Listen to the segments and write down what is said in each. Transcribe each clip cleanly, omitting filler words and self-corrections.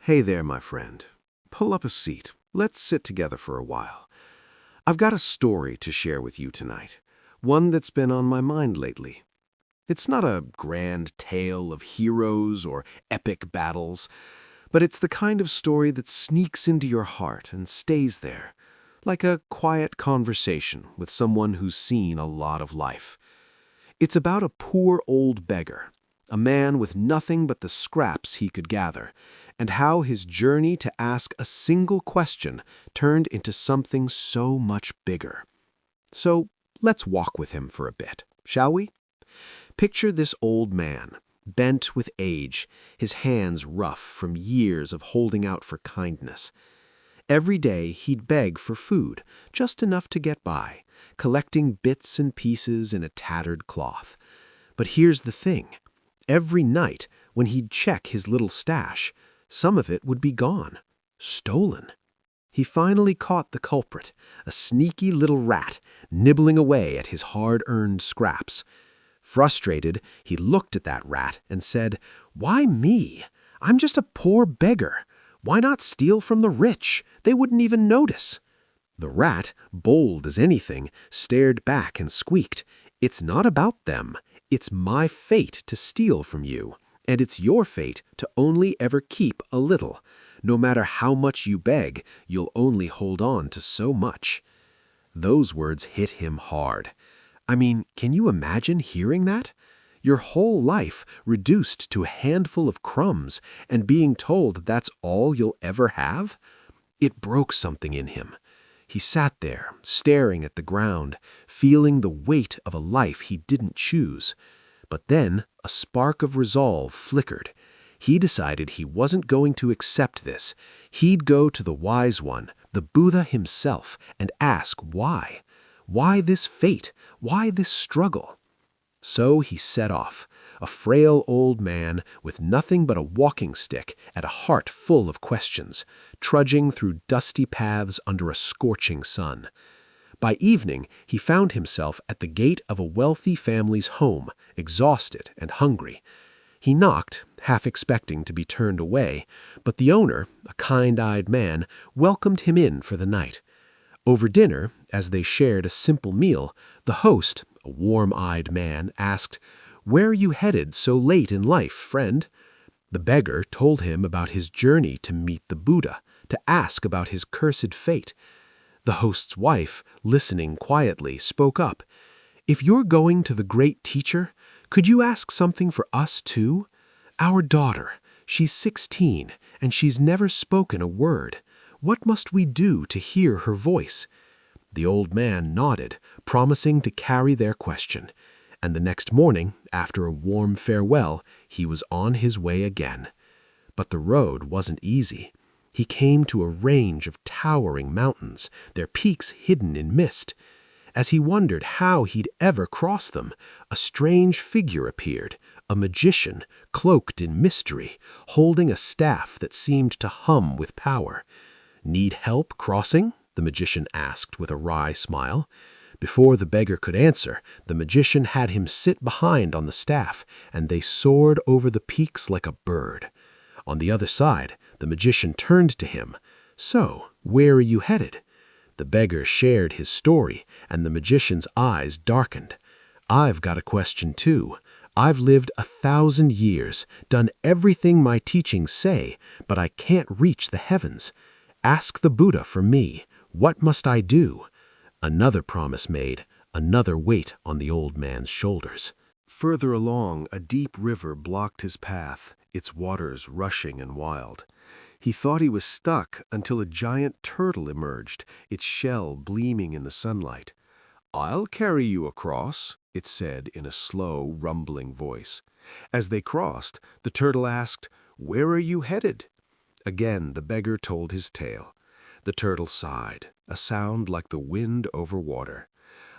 Hey there, my friend. Pull up a seat. Let's sit together for a while. I've got a story to share with you tonight, one that's been on my mind lately. It's not a grand tale of heroes or epic battles, but it's the kind of story that sneaks into your heart and stays there, like a quiet conversation with someone who's seen a lot of life. It's about a poor old beggar, a man with nothing but the scraps he could gather, and how his journey to ask a single question turned into something so much bigger. So let's walk with him for a bit, shall we? Picture this old man, bent with age, his hands rough from years of holding out for kindness. Every day he'd beg for food, just enough to get by, collecting bits and pieces in a tattered cloth. But here's the thing. Every night, when he'd check his little stash, some of it would be gone, stolen. He finally caught the culprit, a sneaky little rat, nibbling away at his hard-earned scraps. Frustrated, he looked at that rat and said, "Why me? I'm just a poor beggar. Why not steal from the rich? They wouldn't even notice." The rat, bold as anything, stared back and squeaked, "It's not about them. It's my fate to steal from you, and it's your fate to only ever keep a little. No matter how much you beg, you'll only hold on to so much." Those words hit him hard. I mean, can you imagine hearing that? Your whole life reduced to a handful of crumbs and being told that's all you'll ever have? It broke something in him. He sat there, staring at the ground, feeling the weight of a life he didn't choose. But then a spark of resolve flickered. He decided he wasn't going to accept this. He'd go to the wise one, the Buddha himself, and ask why. Why this fate? Why this struggle? So he set off, a frail old man with nothing but a walking stick and a heart full of questions, trudging through dusty paths under a scorching sun. By evening, he found himself at the gate of a wealthy family's home, exhausted and hungry. He knocked, half expecting to be turned away, but the owner, a kind-eyed man, welcomed him in for the night. Over dinner, as they shared a simple meal, the host, a warm-eyed man, asked, "Where are you headed so late in life, friend?" The beggar told him about his journey to meet the Buddha, to ask about his cursed fate. The host's wife, listening quietly, spoke up. "If you're going to the great teacher, could you ask something for us too? Our daughter, she's 16, and she's never spoken a word. What must we do to hear her voice?" The old man nodded, promising to carry their question. And the next morning, after a warm farewell, he was on his way again. But the road wasn't easy. He came to a range of towering mountains, their peaks hidden in mist. As he wondered how he'd ever cross them, a strange figure appeared, a magician, cloaked in mystery, holding a staff that seemed to hum with power. "Need help crossing?" the magician asked with a wry smile. Before the beggar could answer, the magician had him sit behind on the staff, and they soared over the peaks like a bird. On the other side, the magician turned to him. "So, where are you headed?" The beggar shared his story, and the magician's eyes darkened. "I've got a question too. I've lived 1,000 years, done everything my teachings say, but I can't reach the heavens. Ask the Buddha for me. What must I do?" Another promise made, another weight on the old man's shoulders. Further along, a deep river blocked his path, its waters rushing and wild. He thought he was stuck until a giant turtle emerged, its shell gleaming in the sunlight. "I'll carry you across," it said in a slow, rumbling voice. As they crossed, the turtle asked, "Where are you headed?" Again the beggar told his tale. The turtle sighed, a sound like the wind over water.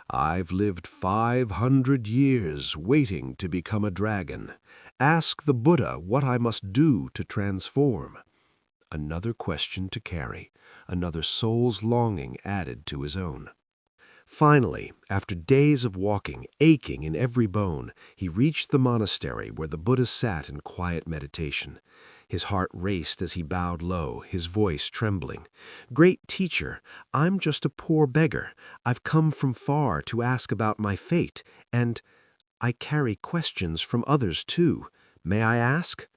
"I've lived 500 years waiting to become a dragon. Ask the Buddha what I must do to transform." Another question to carry, another soul's longing added to his own. Finally, after days of walking, aching in every bone, he reached the monastery where the Buddha sat in quiet meditation. His heart raced as he bowed low, his voice trembling. "Great teacher, I'm just a poor beggar. I've come from far to ask about my fate, and I carry questions from others too. May I ask?"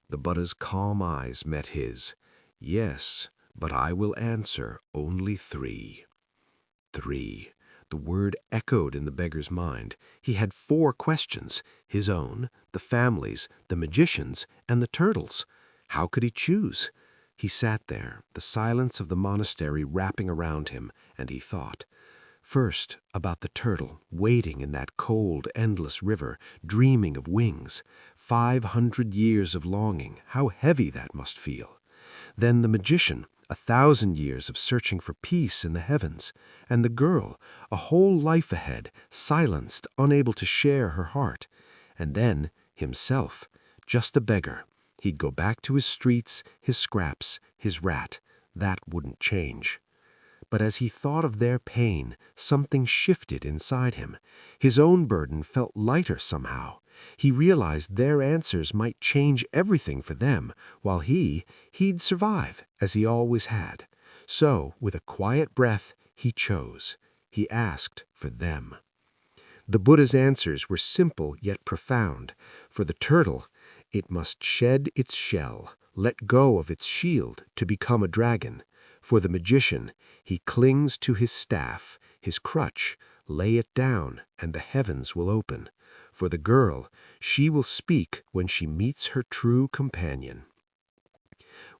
The Buddha's calm eyes met his. "Yes, but I will answer only 3. 3. The word echoed in the beggar's mind. He had 4 questions: his own, the family's, the magician's, and the turtle's. How could he choose? He sat there, the silence of the monastery wrapping around him, and he thought. First, about the turtle, waiting in that cold, endless river, dreaming of wings. 500 years of longing, how heavy that must feel. Then the magician, 1,000 years of searching for peace in the heavens. And the girl, a whole life ahead, silenced, unable to share her heart. And then himself, just a beggar. He'd go back to his streets, his scraps, his rat. That wouldn't change. But as he thought of their pain, something shifted inside him. His own burden felt lighter somehow. He realized their answers might change everything for them, while he'd survive, as he always had. So, with a quiet breath, he chose. He asked for them. The Buddha's answers were simple yet profound. For the turtle, it must shed its shell, let go of its shield to become a dragon. For the magician, he clings to his staff, his crutch, lay it down, and the heavens will open. For the girl, she will speak when she meets her true companion.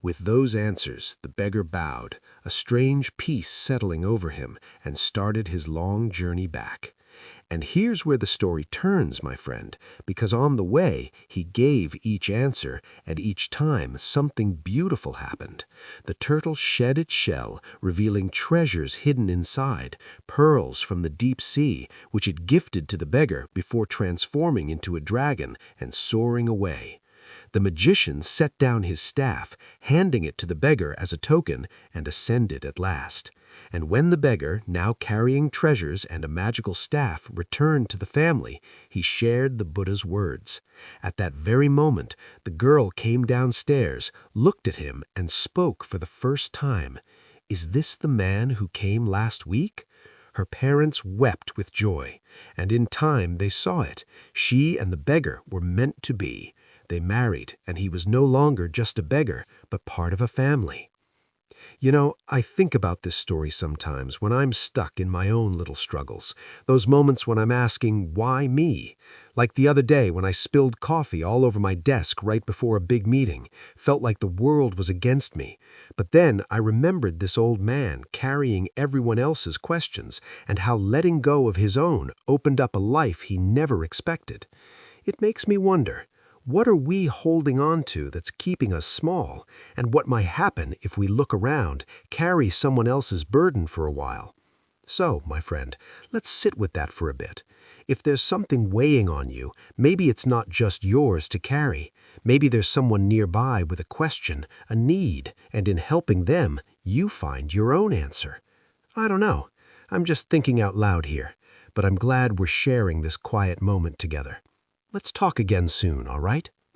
With those answers, the beggar bowed, a strange peace settling over him, and started his long journey back. And here's where the story turns, my friend, because on the way, he gave each answer, and each time something beautiful happened. The turtle shed its shell, revealing treasures hidden inside, pearls from the deep sea, which it gifted to the beggar before transforming into a dragon and soaring away. The magician set down his staff, handing it to the beggar as a token, and ascended at last. And when the beggar, now carrying treasures and a magical staff, returned to the family, he shared the Buddha's words. At that very moment, the girl came downstairs, looked at him, and spoke for the first time. "Is this the man who came last week?" Her parents wept with joy, and in time they saw it. She and the beggar were meant to be. They married, and he was no longer just a beggar, but part of a family. You know, I think about this story sometimes when I'm stuck in my own little struggles, those moments when I'm asking, why me? Like the other day when I spilled coffee all over my desk right before a big meeting, felt like the world was against me. But then I remembered this old man carrying everyone else's questions and how letting go of his own opened up a life he never expected. It makes me wonder, what are we holding on to that's keeping us small, and what might happen if we look around, carry someone else's burden for a while? So, my friend, let's sit with that for a bit. If there's something weighing on you, maybe it's not just yours to carry. Maybe there's someone nearby with a question, a need, and in helping them, you find your own answer. I don't know. I'm just thinking out loud here, but I'm glad we're sharing this quiet moment together. Let's talk again soon, all right?